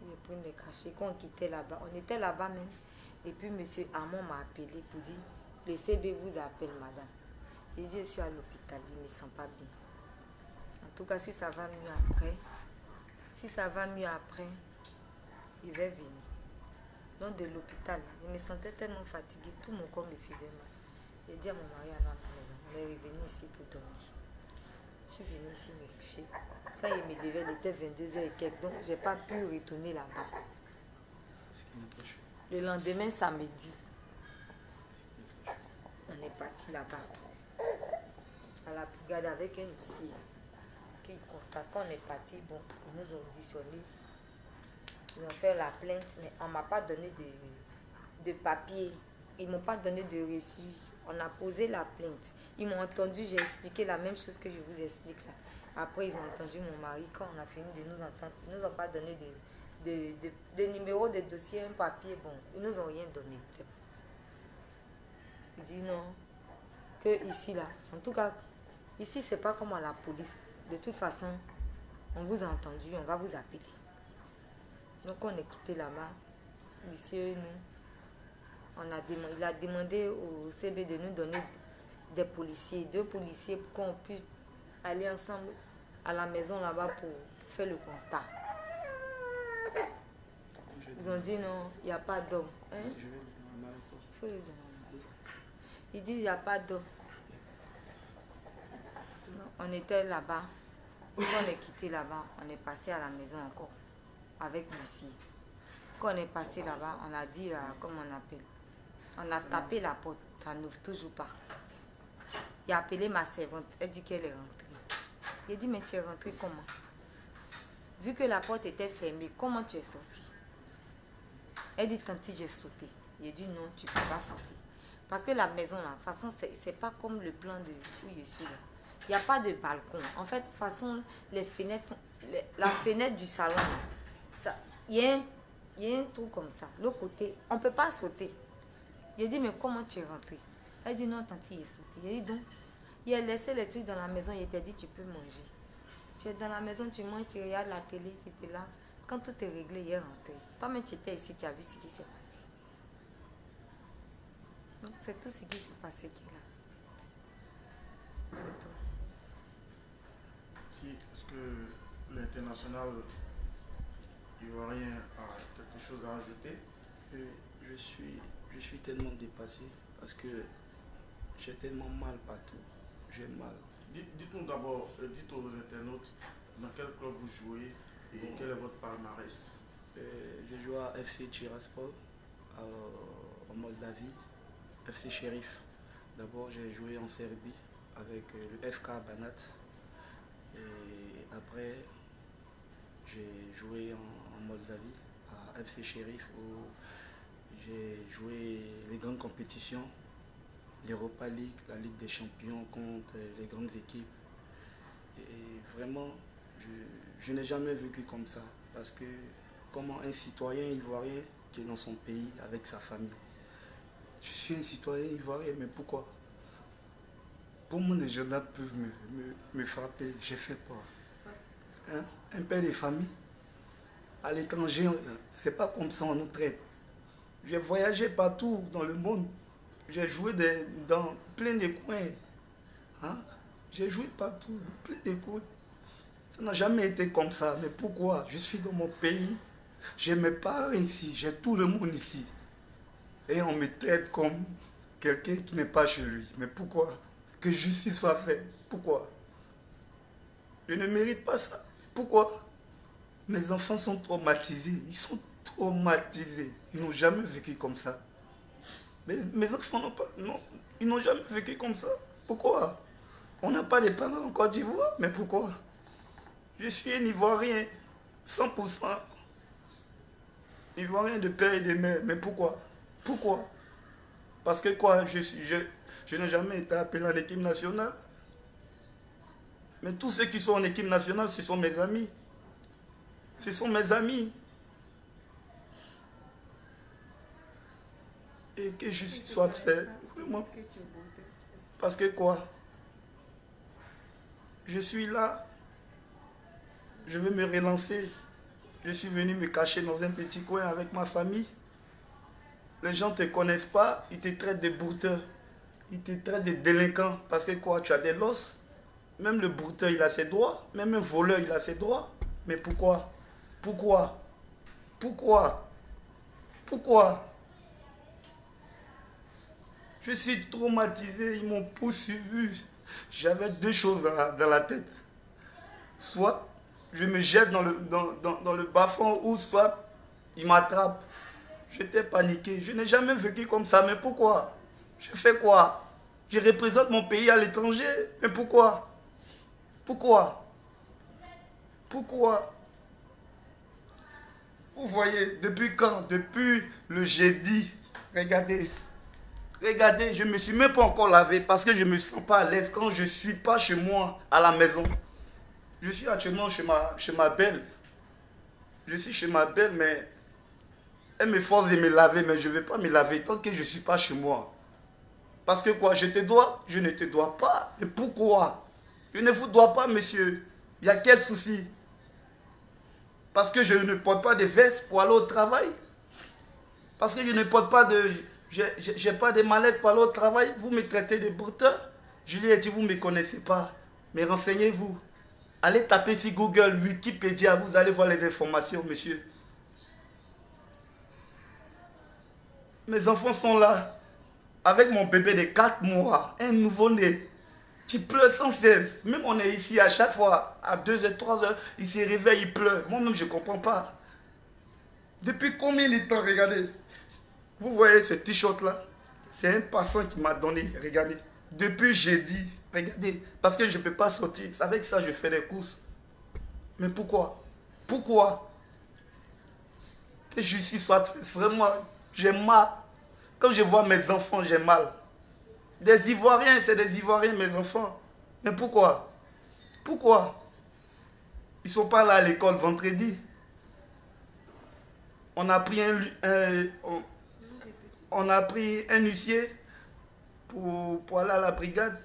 J'ai pris mes cachets. Quand on quittait là-bas, on était là-bas même. Et puis M. Hamon m'a appelé pour dire, le CB vous appelle madame. Il dit, je suis à l'hôpital, il ne me sent pas bien. En tout cas, si ça va mieux après, il va venir. Donc de l'hôpital, je me sentais tellement fatiguée, tout mon corps me faisait mal. J'ai dit à mon mari avant la maison, on est revenu ici pour dormir. Je suis venue ici me coucher. Quand il me levait, il était 22h et quelques, donc je n'ai pas pu retourner là-bas. Le lendemain, samedi, on est parti là-bas, à la brigade avec un huissier qui constate qu'on est parti. Bon, ils nous ont auditionné. Ils ont fait la plainte, mais on ne m'a pas donné de papier. Ils ne m'ont pas donné de reçu. On a posé la plainte. Ils m'ont entendu, j'ai expliqué la même chose que je vous explique là. Après, ils ont entendu mon mari. Quand on a fini de nous entendre, ils ne nous ont pas donné de numéro de dossier, un papier. Bon, ils ne nous ont rien donné. Ils disent non, que ici là. En tout cas, ici, c'est pas comme à la police. De toute façon, on vous a entendu, on va vous appeler. Donc on est quitté là-bas. Monsieur, il a demandé au CB de nous donner des policiers, 2 policiers pour qu'on puisse aller ensemble à la maison là-bas pour faire le constat. Ils ont dit non, il n'y a pas d'homme. Hein? Il dit il n'y a pas d'homme. On était là-bas. Quand on est quitté là-bas, on est passé à la maison encore. Avec Lucie. Quand on est passé là-bas, on a dit, comment on appelle, on a tapé la porte, ça n'ouvre toujours pas. Il a appelé ma servante, elle dit qu'elle est rentrée. Il a dit, mais tu es rentrée comment? Vu que la porte était fermée, comment tu es sortie? Elle dit, tanti, j'ai sauté. Il a dit, non, tu ne peux pas sauter. Parce que la maison, là, de toute façon, c'est pas comme le plan de où je suis là. Il n'y a pas de balcon. En fait, de toute façon, les fenêtres sont, la fenêtre du salon, il y a il y a un trou comme ça. L'autre côté, on ne peut pas sauter. J'ai dit, mais comment tu es rentré? Elle dit, non, tante, il est sauté. J'ai dit, donc, il a laissé les trucs dans la maison, il t'a dit, tu peux manger. Tu es dans la maison, tu manges, tu regardes la télé, tu étais là. Quand tout est réglé, il est rentré. Toi-même, tu étais ici, tu as vu ce qui s'est passé. Donc, c'est tout ce qui s'est passé qui est là. C'est tout. Si, est-ce que l'international ivoirien a quelque chose à ajouter? Je suis tellement dépassé parce que j'ai tellement mal partout. J'ai mal. Dites-nous d'abord, dites aux internautes dans quel club vous jouez et quel est votre palmarès. J'ai joué à FC Tiraspol en Moldavie, FC Sheriff. D'abord j'ai joué en Serbie avec le FK Banat et après j'ai joué en Moldavie à FC Sheriff où j'ai joué les grandes compétitions, l'Europa League, la Ligue des Champions contre les grandes équipes. Et vraiment, je n'ai jamais vécu comme ça. Parce que comment un citoyen ivoirien qui est dans son pays avec sa famille, je suis un citoyen ivoirien, mais pourquoi? Pour moi, les gens-là peuvent me frapper, j'ai fait quoi? Hein? Un père de famille, à l'étranger, c'est pas comme ça on nous traite. J'ai voyagé partout dans le monde. J'ai joué dans plein de coins. Hein? J'ai joué partout, dans plein de coins. Ça n'a jamais été comme ça. Mais pourquoi? Je suis dans mon pays. J'ai mes parents ici. J'ai tout le monde ici. Et on me traite comme quelqu'un qui n'est pas chez lui. Mais pourquoi? Que justice soit faite. Pourquoi? Je ne mérite pas ça. Pourquoi? Mes enfants sont traumatisés. Ils sont traumatisés. Ils n'ont jamais vécu comme ça. Mais mes enfants n'ont pas, non, ils n'ont jamais vécu comme ça. Pourquoi? On n'a pas de parents en Côte d'Ivoire. Mais pourquoi? Je suis un Ivoirien, 100%. Ivoirien de père et de mère. Mais pourquoi? Pourquoi? Parce que quoi? Je n'ai jamais été appelé en équipe nationale. Mais tous ceux qui sont en équipe nationale, ce sont mes amis. Ce sont mes amis. Et que justice soit faite. Vraiment. Parce que quoi? Je suis là. Je veux me relancer. Je suis venu me cacher dans un petit coin avec ma famille. Les gens ne te connaissent pas. Ils te traitent de brouteur. Ils te traitent de délinquant. Parce que quoi? Tu as des losses. Même le brouteur, il a ses droits. Même un voleur, il a ses droits. Mais pourquoi? Pourquoi? Pourquoi? Pourquoi? Je suis traumatisé, ils m'ont poursuivi. J'avais deux choses dans la tête. Soit je me jette dans le bas-fond, ou soit ils m'attrapent. J'étais paniqué. Je n'ai jamais vécu comme ça. Mais pourquoi? Je fais quoi? Je représente mon pays à l'étranger. Mais pourquoi? Pourquoi? Pourquoi? Vous voyez, depuis quand? Depuis le jeudi. Regardez. Regardez, je ne me suis même pas encore lavé parce que je ne me sens pas à l'aise quand je ne suis pas chez moi, à la maison. Je suis actuellement chez ma belle. Je suis chez ma belle, mais elle me force de me laver, mais je ne vais pas me laver tant que je ne suis pas chez moi. Parce que quoi, je te dois? Je ne te dois pas. Mais pourquoi? Je ne vous dois pas, monsieur. Il y a quel souci? Parce que je ne porte pas de veste pour aller au travail? Parce que je ne porte pas de... J'ai pas de mallette pour aller au travail? Vous me traitez de brouteur? Je lui ai dit, vous ne me connaissez pas. Mais renseignez-vous. Allez taper sur Google, Wikipédia, vous allez voir les informations, monsieur. Mes enfants sont là, avec mon bébé de 4 mois, un nouveau-né, qui pleure sans cesse. Même on est ici à chaque fois, à 2h, 3h, il se réveille, il pleure. Moi-même, je ne comprends pas. Depuis combien de temps, regardez. Vous voyez ce t-shirt-là? C'est un passant qui m'a donné, regardez. Depuis jeudi, regardez. Parce que je ne peux pas sortir. C'est avec ça que je fais des courses. Mais pourquoi? Pourquoi? Que justice soit faite. Vraiment, j'ai mal. Quand je vois mes enfants, j'ai mal. Des Ivoiriens, c'est des Ivoiriens, mes enfants. Mais pourquoi? Pourquoi? Ils ne sont pas là à l'école vendredi. on a pris on a pris un huissier pour aller à la brigade.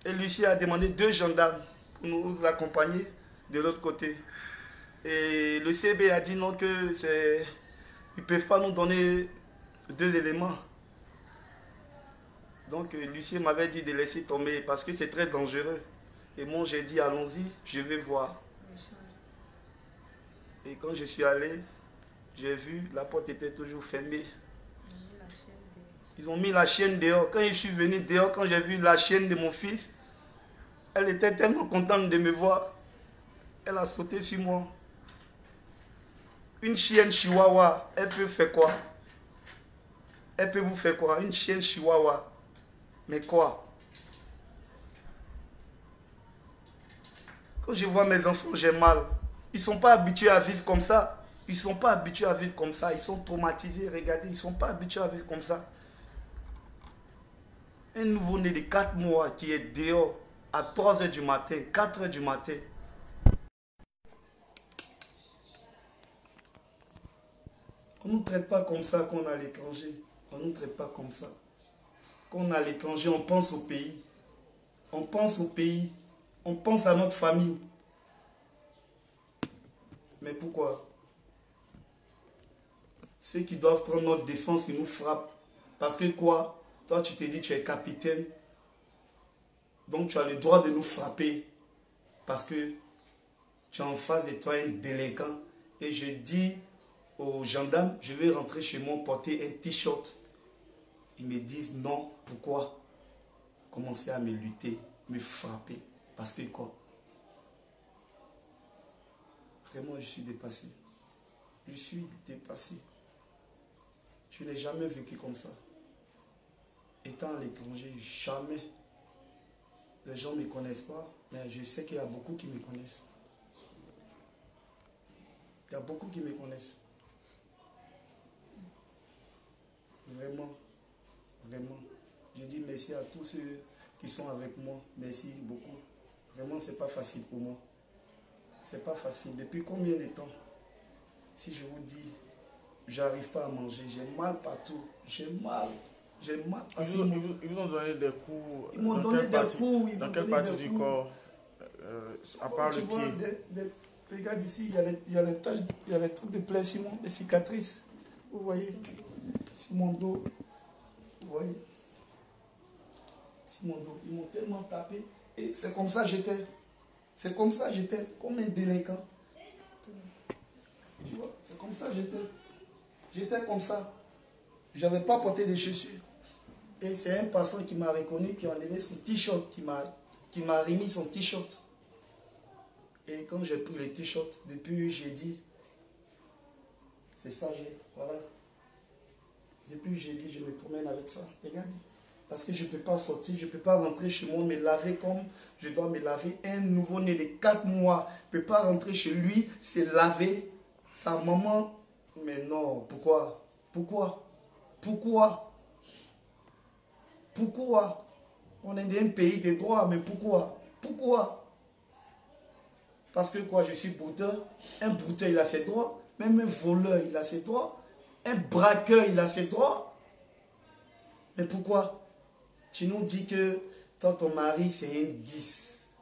Et l'huissier a demandé 2 gendarmes pour nous accompagner de l'autre côté. Et le CB a dit non, que c'est... Ils ne peuvent pas nous donner 2 éléments. Donc l'huissier m'avait dit de laisser tomber parce que c'est très dangereux. Et moi j'ai dit allons-y, je vais voir. Et quand je suis allé, j'ai vu, la porte était toujours fermée. Ils ont mis la chienne dehors. Quand je suis venu dehors, quand j'ai vu la chienne de mon fils, elle était tellement contente de me voir. Elle a sauté sur moi. Une chienne chihuahua, elle peut faire quoi? Elle peut vous faire quoi? Une chienne chihuahua. Mais quoi? Quand je vois mes enfants, j'ai mal. Ils ne sont pas habitués à vivre comme ça. Ils ne sont pas habitués à vivre comme ça. Ils sont traumatisés. Regardez, ils ne sont pas habitués à vivre comme ça. Un nouveau-né de 4 mois qui est dehors à 3 h du matin, 4 h du matin. On ne nous traite pas comme ça quand on est à l'étranger. On ne nous traite pas comme ça. Quand on est à l'étranger, on pense au pays. On pense au pays. On pense à notre famille. Mais pourquoi? Ceux qui doivent prendre notre défense, ils nous frappent. Parce que quoi? Toi, tu te dis, tu es capitaine. Donc, tu as le droit de nous frapper. Parce que tu es en face de toi un délinquant. Et je dis aux gendarmes, je vais rentrer chez moi porter un t-shirt. Ils me disent non. Pourquoi? Commencer à me lutter, me frapper. Parce que quoi? Vraiment, je suis dépassé. Je suis dépassé. Je n'ai jamais vécu comme ça. Étant à l'étranger, jamais. Les gens ne me connaissent pas, mais je sais qu'il y a beaucoup qui me connaissent. Il y a beaucoup qui me connaissent. Vraiment, vraiment. Je dis merci à tous ceux qui sont avec moi. Merci beaucoup. Vraiment, ce n'est pas facile pour moi. C'est pas facile. Depuis combien de temps? Si je vous dis, j'arrive pas à manger, j'ai mal partout. J'ai mal. J'ai mal. Ils vous ont donné des coups. Ils m'ont donné des coups. Dans quelle partie du corps? À part le pied. Regarde ici, il y a les taches, il y a les trucs de plaies sur moi, les cicatrices. Vous voyez? Sur mon dos. Vous voyez? Sur mon dos. Ils m'ont tellement tapé. Et c'est comme ça que j'étais. C'est comme ça que j'étais, comme un délinquant. Tu vois? C'est comme ça que j'étais. J'étais comme ça. Je n'avais pas porté de chaussures. Et c'est un passant qui m'a reconnu, qui a enlevé son t-shirt, qui m'a remis son t-shirt. Et quand j'ai pris le t-shirt, depuis j'ai dit, c'est ça, voilà. Depuis j'ai dit, je me promène avec ça. Regardez. Parce que je ne peux pas sortir, je ne peux pas rentrer chez moi, me laver comme je dois me laver. Un nouveau-né de 4 mois ne peut pas rentrer chez lui, se laver. Sa maman, mais non, pourquoi? Pourquoi? Pourquoi? Pourquoi? On est dans un pays de droit, mais pourquoi? Pourquoi? Parce que quoi, je suis brouteur. Un brouteur, il a ses droits. Même un voleur, il a ses droits. Un braqueur, il a ses droits. Mais pourquoi? Tu nous dis que toi, ton mari, c'est un 10.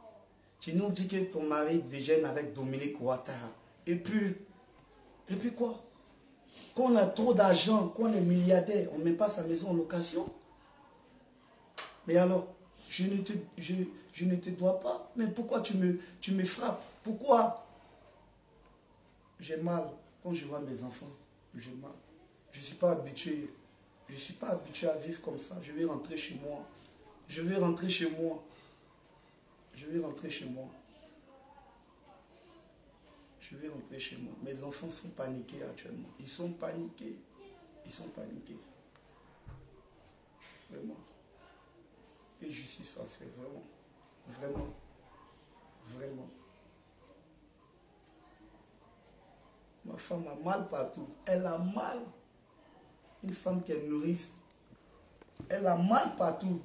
Tu nous dis que ton mari déjeune avec Dominique Ouattara. Et puis quoi? Quand on a trop d'argent, quand on est milliardaire, on ne met pas sa maison en location. Mais alors, je ne te dois pas. Mais pourquoi tu me frappes? Pourquoi? J'ai mal. Quand je vois mes enfants, j'ai mal. Je ne suis pas habitué. Je ne suis pas habitué à vivre comme ça. Je vais rentrer chez moi. Je vais rentrer chez moi. Je vais rentrer chez moi. Je vais rentrer chez moi. Mes enfants sont paniqués actuellement. Ils sont paniqués. Ils sont paniqués. Vraiment. Que justice soit faite. Vraiment. Vraiment. Vraiment. Ma femme a mal partout. Elle a mal. Une femme qui est nourrice. Elle a mal partout.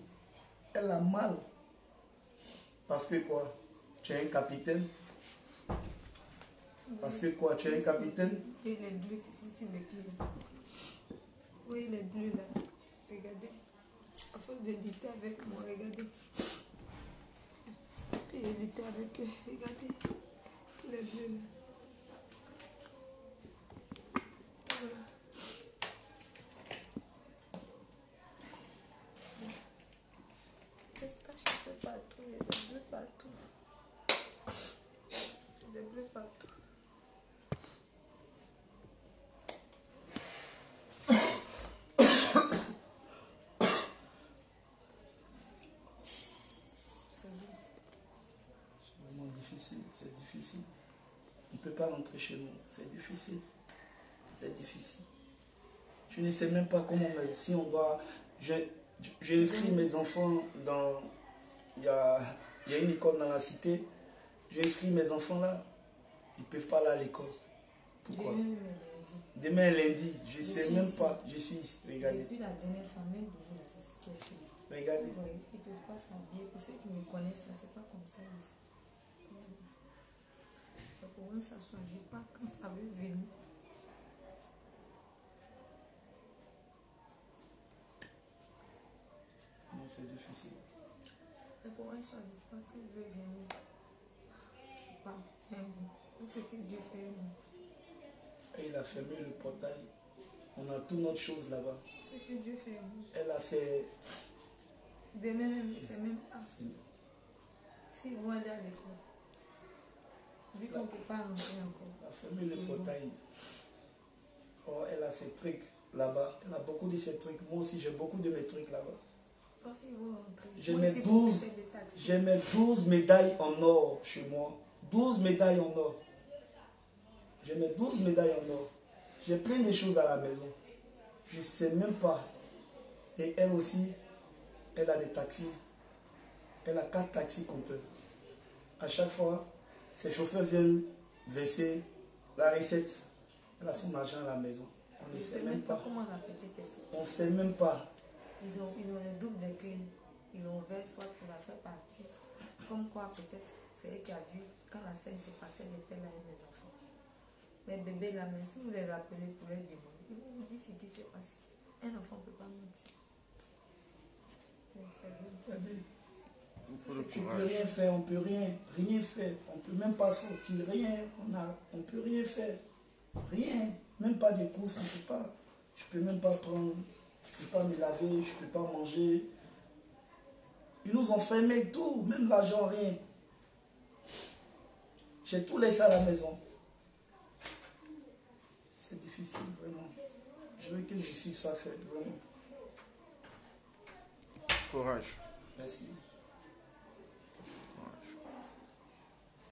Elle a mal. Parce que quoi? Tu es un capitaine. Parce que quoi, tu es un capitaine? Et les bleus qui sont sur mes pieds. Oui, les bleus là. Regardez. À force de lutter avec moi, regardez. Et lutter avec eux. Regardez. Tous les bleus là. Voilà. Les taches un peu partout. Il y a des bleus partout. Des bleus partout. C'est difficile. On ne peut pas rentrer chez nous. C'est difficile. C'est difficile. Tu ne sais même pas comment, mais si on doit... J'ai inscrit mes enfants dans... Il y a une école dans la cité. J'ai inscrit mes enfants là. Ils ne peuvent pas aller à l'école. Pourquoi? Demain lundi. Je ne sais même pas. Je suis ici. Regardez. Depuis la dernière famille, c'est ce qui est sûr. Regardez. Oui, ils ne peuvent pas s'habiller. Pour ceux qui me connaissent là, c'est pas comme ça aussi. Pour eux, ça ne choisit pas quand ça veut venir. Non, c'est difficile. Mais pour eux, ils ne choisissent pas quand ils veulent venir. C'est pas bien. Ce que Dieu fait. Et il a fermé le portail. On a toutes notre chose là-bas. Ce que Dieu fait. Elle a ses... Demain même, c'est même pas. Si vous allez à l'école, vu qu'on ne peut pas rentrer encore. Elle a fermé le portail. Oh, elle a ses trucs là-bas. Elle a beaucoup de ses trucs. Moi aussi, j'ai beaucoup de mes trucs là-bas. Quand si vous rentrez, j'ai mes 12 médailles en or chez moi. 12 médailles en or. J'ai mes 12 médailles en or. J'ai plein de choses à la maison. Je ne sais même pas. Et elle aussi, elle a des taxis. Elle a 4 taxis compteurs. À chaque fois, ses chauffeurs viennent verser la recette. Elle a son argent à la maison. On ne sait même pas. Comment la petite est sortie. On ne sait même pas. Ils ont le double des clés. Ils l'ont ouvert soit pour la faire partir. Comme quoi, peut-être, c'est elle qui a vu quand la scène s'est passée, elle était là avec mes enfants. Mais bébé, là, même si vous les appelez pour les demander, ils vont vous dire ce qui s'est passé. Un enfant ne peut pas mentir. Tu ne peux rien faire, on ne peut rien faire. On ne peut même pas sortir, rien. On ne peut rien faire. Rien. Même pas des courses, on ne peut pas. Je ne peux même pas prendre, je ne peux pas me laver, je ne peux pas manger. Ils nous ont fermé tout, même l'argent, rien. J'ai tout laissé à la maison. C'est difficile, vraiment. Je veux que justice soit faite, vraiment. Courage. Merci.